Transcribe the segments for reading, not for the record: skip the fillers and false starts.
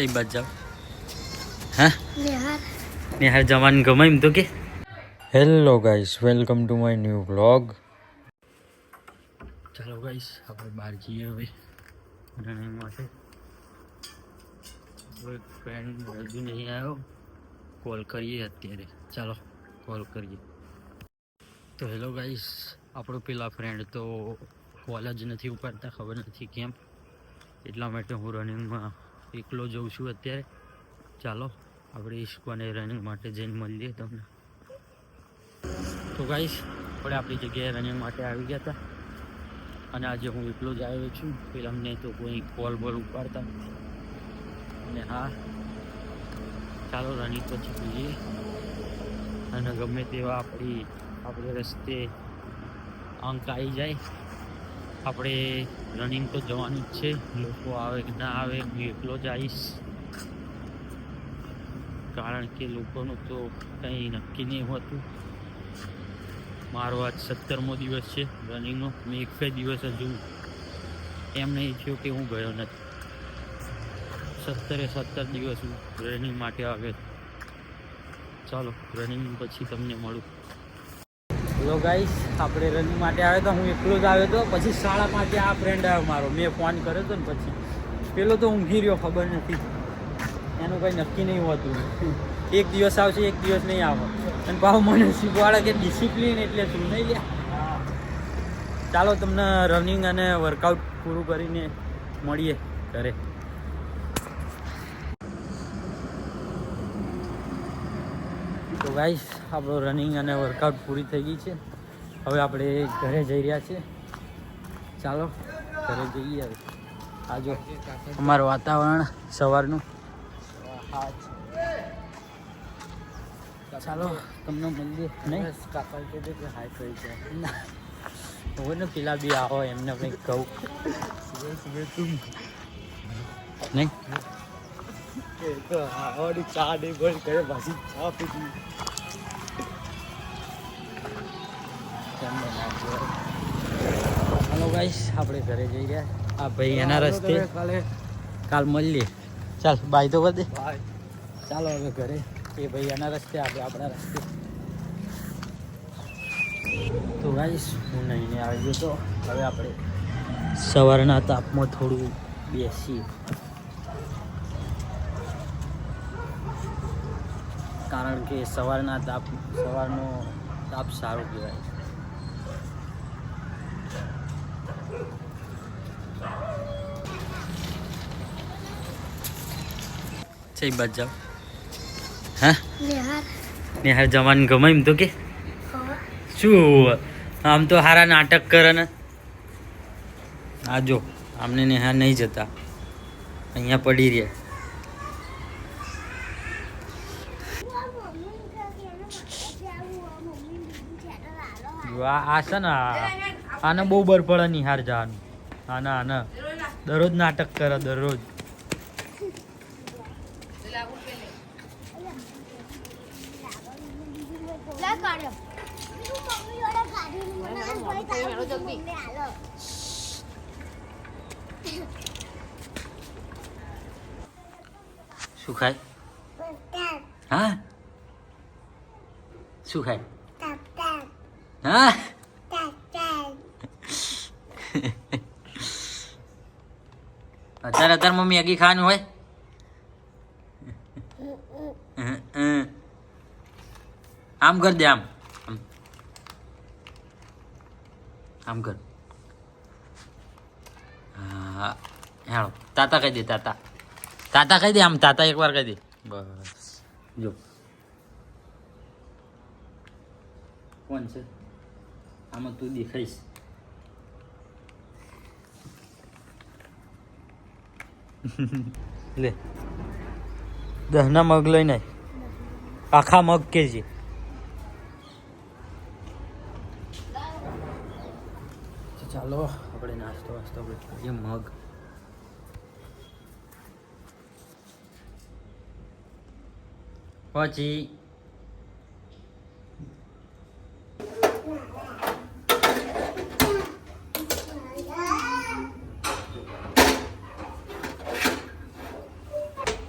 સહી બાત જાઓ. હા નિહાર જવાનું ગમે એમ તો કે. Hello guys, welcome to my new vlog. ચાલો ગાઈસ, આપણે બહાર જઈએ હવે રનિંગ માટે. ફ્રેન્ડ હજુ નહીં આવ્યો, કોલ કરીએ અત્યારે. ચાલો કોલ કરીએ. તો હેલો ગાઈસ, આપણો પેલા ફ્રેન્ડ તો કોલ જ નથી ઉપાડતા, ખબર નથી કેમ. એટલા માટે હું રનિંગમાં એકલો જઉં છું અત્યારે. ચાલો આપણે ઈશ્કોને રનિંગ માટે જઈને મળીએ તમને. તો ગાઈસ, આપણે આપણી જગ્યાએ રનિંગ માટે આવી ગયા હતા અને આજે હું એકલો જ આવ્યો છું. પેલા અમને તો કોઈ કોલ બોલ ઉપાડતા. અને હા, ચાલો રનિંગ પછી જોઈએ. અને ગમે તેવા આપણે રસ્તે અંક આવી જાય, આપણે રનિંગ તો જવાનું જ છે. લોકો આવે કે ના આવે, હું એકલો જ આવીશ. કારણ કે લોકોનું તો કંઈ નક્કી નહીં હોતું. મારો આજ 17મો દિવસ છે રનિંગનો. મેં એક દિવસ હજુ એમ નહીં થયો કે હું ગયો નથી. 17 દિવસ હું રનિંગ માટે આવ્યો. ચાલો રનિંગ પછી તમને મળું. હેલો ગાઈસ, આપણે રનિંગ માટે આવ્યો તો હું એકલો જ આવ્યો હતો. પછી 5:30 આ ફ્રેન્ડ આવ્યો મારો. મેં ફોન કર્યો હતો ને પછી પેલો તો ઊંઘી રહ્યો, ખબર નથી. એનું કંઈ નક્કી નહીં હોતું. એક દિવસ આવશે, એક દિવસ નહીં આવે. અને પાછું મને શીખવાડે કે ડિસિપ્લિન એટલે શું નહીં લે. ચાલો તમને રનિંગ અને વર્કઆઉટ પૂરું કરીને મળીએ ઘરે. તો ગાઈસ, આપણો રનિંગ અને વર્કઆઉટ પૂરી થઈ ગઈ છે. હવે આપણે ઘરે જઈ રહ્યા છીએ. ચાલો ઘરે જઈએ. હવે આજો અમારું વાતાવરણ સવારનું. ચાલો તમને મળીએ. નહીં કાકા કીધું કે હાઈ કરી જાય હોય ને, પેલા બી આવો એમને કંઈક કહું નહીં. ચા નહીં બંધ કરે, પાછી ચા પીધી. હાલો ગાઈસ, આપણે ઘરે જઈ રહ્યા. આ ભાઈ એના રસ્તે, કાલ મળીએ. ચાલ બાય તો કરી દે. ચાલો હવે ઘરે. એ ભાઈ એના રસ્તે, આપણે આપણા રસ્તે. તો ગાઈસ, હું નહીં આવી ગયો તો હવે આપણે સવારના તાપમાં થોડું બેસીએ. કારણ કે સવારનો તાપ સારો કહેવાય. સહી બાત જાઓ. હા નિહાર જવાનું ગમે એમ તો કે. શું આમ તો હારા નાટક કરે ને. આ જો આમને નિહાર નહીં જતા, અહીંયા પડી રહ્યા. આ છે ને, આને બહુ બર પડે નિહાર જવાનું. આના દરરોજ નાટક કરે, દરરોજ. શું ખાય? હા શું ખાય? હા અત્યારે મમ્મી આગી ખાવાનું હોય. આમ કર દે, આમ આમ કર. હા હેલો, તાતા કહી દે. તાતા કહી દે. આમ તાતા એકવાર કહી દે. બસ જો કોણ છે આમાં, તું દેખાઈશ. લે 10ના મગ લઈને આખા મગ કેજી. ચાલો આપણે નાસ્તો કરીએ. મગ પછી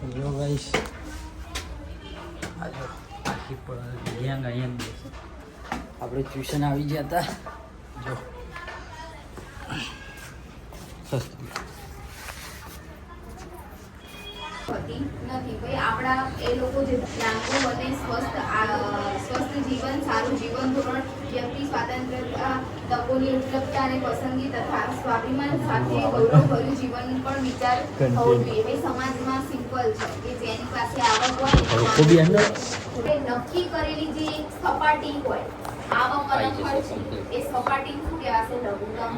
હેલો ગાઈસ, આજો આખી ગેંગ અહીંયા બેસે. આપણે ટ્યુશન આવી ગયા હતા. જો નથી ભાઈ આપણા એ લોકો જે લાંબુ અને સ્વસ્થ જીવન, સારું જીવન ધોરણ, વ્યક્તિ સ્વાતંત્ર્યતા, તકોની ઉપલબ્ધતા અને પસંદગી તથા સ્વાભિમાન સાથે ગૌરવભર્યું જીવન પણ વિચાર હોવો જોઈએ. ભાઈ સમાજમાં સિમ્પલ છે કે જેની પાસે આવક હોય નક્કી કરેલી જે સપાટી હોય આવક અને ખર્ચ એ સપાટી શું કહેવાશે? લઘુત્તમ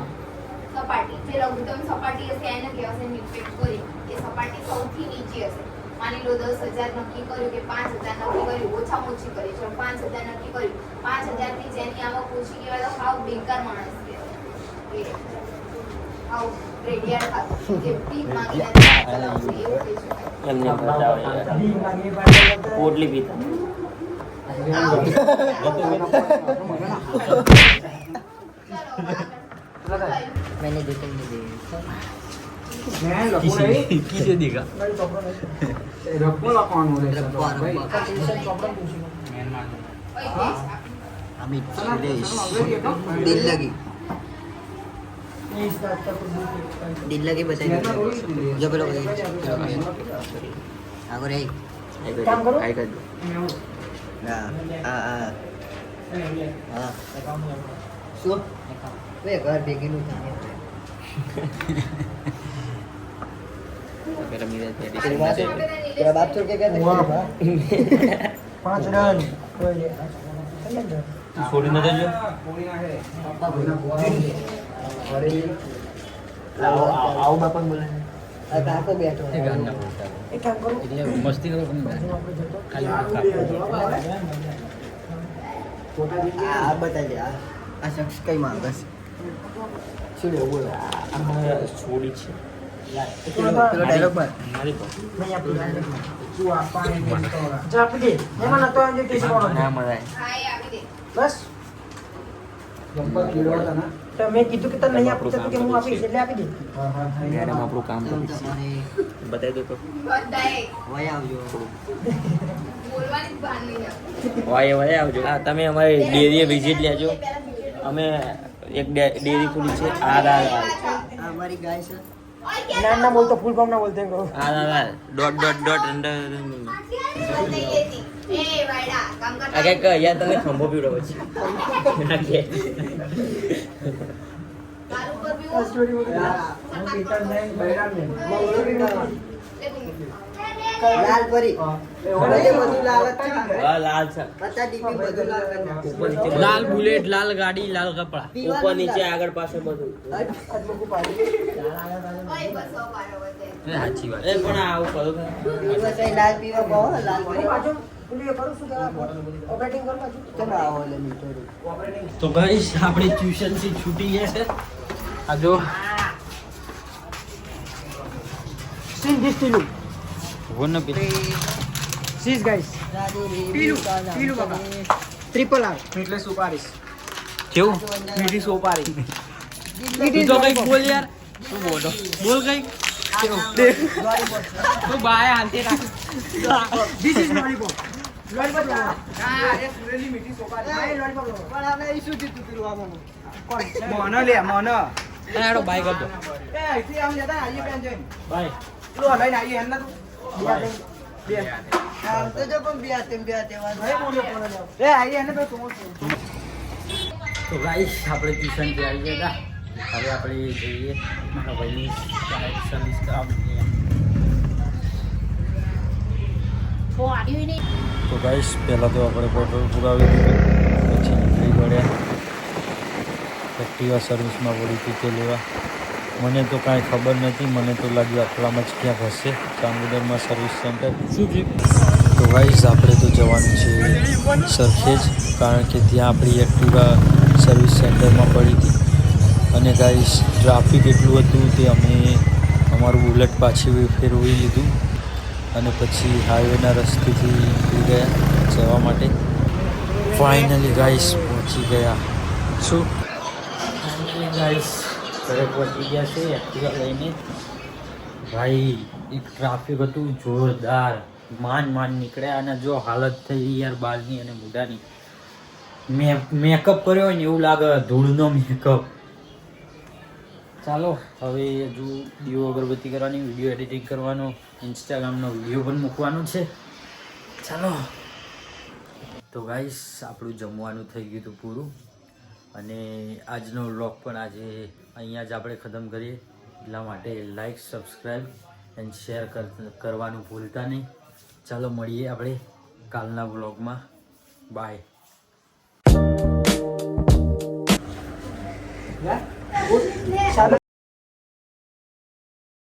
સપાટી. જે લઘુત્તમ સપાટી હશે એને કહેવાશે નિરપેક્ષ કરી. એ સપાટી સૌથી નીચે હશે. માની લો 10,000 નક્કી કર્યું કે 5,000 નક્કી કર્યું, ઓછામાં ઓછી કરી છે 5,000 નક્કી કર્યું. 5,000 થી જેની આવક ઓછી કહેવાય તો હાવ બેકાર માણસ કહેવાય. હાવ રેડિયાળ ખાતું જે ભીખ માંગીને ચલાવશે એવું કહી શકાય. એમને પોટલી પીતા मैंने दो तीन दे किसे देगा अमित सुरेश दिल लगी बताइए जो बोलो आगो रे काम करो काय कर हां શું વે ઘર ભેગીનું થાય तेरा बाप छोड़ के कहते हैं 5 रन છોડી ન દેજો આવો બાપા બોલે કાકો બેઠો એ ગામ ના બોલતા એક કામ કરો એટલે મસ્તી કરો પણ ખાલી આ બતાવી આ શખ્સ કઈ માંગે છે શું બોલો અમારા છોડી છે પેલો ડાયલોગ પર મારી પર ના મરાય હાય આપી દે. બસ તો મેં કીધું કે તને નહીં આપું તો કે હું આપીશ એટલે આપી દે મેડમ આપણું કામ કરી બતાવી દો તો બધાએ વય આવજો બોલવાની જ ભાન નહીં આવતી. વાય વાય આવજો હા તમે અમારી ડેરીએ વિઝિટ લેજો અમે એક ડેરી ખુલી છે આર આ हमारी गाय છે ના ના બોલતો ફૂલ ફોર્મ ના બોલતે કહો R dot dot dot under નહીં લેતી. એ વાયડા કામ કરતા આ કે યાર તમે ખંભો પીવડો પછી દારૂ પર પીવો. સ્ટોરી બોલ હું પીટર નહીં બૈરામ નહીં લાલ પરી ઓલે બધું લાલ જ હા લાલ છે પચાસ ડીપી બધું લાલ કરી નાખ ઉપર નીચે લાલ બુલેટ, લાલ ગાડી, લાલ કપડા. ઉપર નીચે આગળ પાછળ બધું અજમકુ પાડી ઓય બસો પારો વધે. એ સાચી વાત. એ પણ આવું કરું પીવા તો લાલ પીવા કહો લાલ પરી બાજુ પુલિયો કરું શું કહેવા ઓપરેટિંગ કર બાજુ ચલો આવો લે મીઠોડી તો ગાઈસ આપણે ટ્યુશન થી છૂટી ગયા છે. આ જો સિંગ ધીસ ટીલું વન પી સીઝ ગાઈસ પીલું પીલું બાબા ટ્રિપલ આર એટલે સુપારીસ કેવું મીઠી સુપારી તું તો કઈ બોલ યાર. શું બોલો બોલ કઈ તું બાય હાલતી રાખ. ધીસ ઇઝ લોલીપોપ લોલીપોપ હા એ સુરેલી મીઠી સુપારી હા લોલીપોપ પણ આપણે ઈશું જીતું પીલું આમાં કોણ મોનો લે મોનો હેડો બાય કરજો. એ આઈથી આમ જતા આઈએ પેન જોઈન બાય. લો લઈને આઈએ એમને તું બે આમ તો જો પણ બે આતે વાત ભાઈ બોલ્યો કોણ લે એ આઈએ એને તો તું તો ગાઈસ આપણે ટ્યુશન થી આવી ગયા હતા. હવે આપણે જઈએ મારા ભાઈની સર્વિસ કરાવવાની. તો ગાઈસ પહેલાં તો આપણે પેટ્રોલ પુરાવી દીધું, પછી નીકળી પડ્યા એક્ટિવા સર્વિસમાં પડી હતી તે લેવા. મને તો કાંઈ ખબર નથી, મને તો લાગ્યું આટલામાં જ ક્યાંક હશે ચાંગોદરમાં સર્વિસ સેન્ટર. શું થયું? તો ગાઈસ આપણે તો જવાનું છે સરખેજ, કારણ કે ત્યાં આપણી એક્ટિવા સર્વિસ સેન્ટરમાં પડી હતી. અને ગાઈસ ટ્રાફિક એટલું હતું તે અમે અમારું બુલેટ પાછી ફેરવી લીધું અને પછી હાઈવેના રસ્તેથી નીકળી ગયા જવા માટે. ફાઇનલી ગાઈસ પહોંચી ગયા. શું ફાઇનલી ગાઈસ ઘરે પહોંચી ગયા છે એક્ટિવા લઈને. ભાઈ એક ટ્રાફિક હતું જોરદાર, માંડ નીકળ્યા અને જો હાલત થઈ યાર બાલની અને મોઢાની. મેકઅપ કર્યો હોય ને એવું લાગે, ધૂળનો મેકઅપ. ચાલો હવે હજુ દીવો અગરબત્તી કરવાની, વિડીયો એડિટિંગ કરવાનો, ઇન્સ્ટાગ્રામનો વિડીયો પણ મૂકવાનો છે. ચાલો તો ગાઈસ આપણું જમવાનું થઈ ગયું હતું પૂરું, અને આજનો વ્લોગ પણ આજે અહીંયા જ આપણે ખતમ કરીએ. એટલા માટે લાઈક, સબસ્ક્રાઈબ એન્ડ શેર કરવાનું ભૂલતા નહીં. ચાલો મળીએ આપણે કાલના વ્લોગમાં. બાય. ચાલો